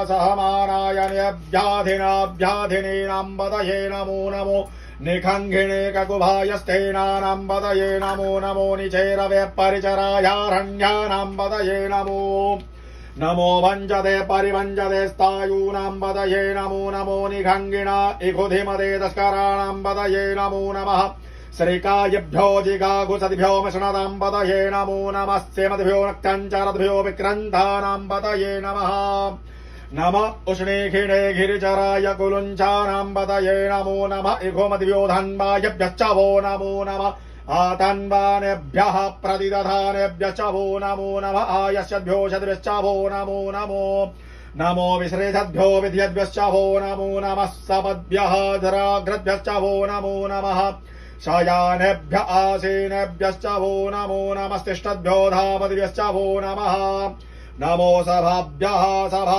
सहमानायनेभ्याधिनाभ्याधिनीनां पतये नमो नमो निखङ्गिणे ककुभायस्थेनानां पतये नमो नमो निचेरवे परिचरायारण्यानां पतये नमो नमो वञ्जते परिवञ्जते स्थायूनां पतये नमो नमो निखङ्गिणा इखुधिमते तस्कराणां पतये नमो नमः श्रीकायभ्यो जिगाघुसतिभ्यो मिश्रणतां पतये नमो नमः सेमतिभ्यो नक्तञ्चरद्भ्यो विक्रन्थानां पतये नमः नम उष्णीखिणे गिरिचराय कुलुञ्चानां पतये नमो नमः इघुमतिभ्यो धन्वायभ्यश्च वो नमो नमः आतन्वानेभ्यः प्रतिदधानेभ्यश्च वो नमो नमः आयस्यद्भ्यो शतभ्यश्च वो नमो नमो नमो विश्रेषद्भ्यो विद्यद्भ्यश्च वो नमो नमः सपद्भ्यः धराग्रद्भ्यश्च वो नमो नमः शयानेभ्य आसीनेभ्यश्च वो नमो नमस्तिष्ठद्भ्यो धावद्भ्यश्च वो नमः नमो सभाभ्यः सभा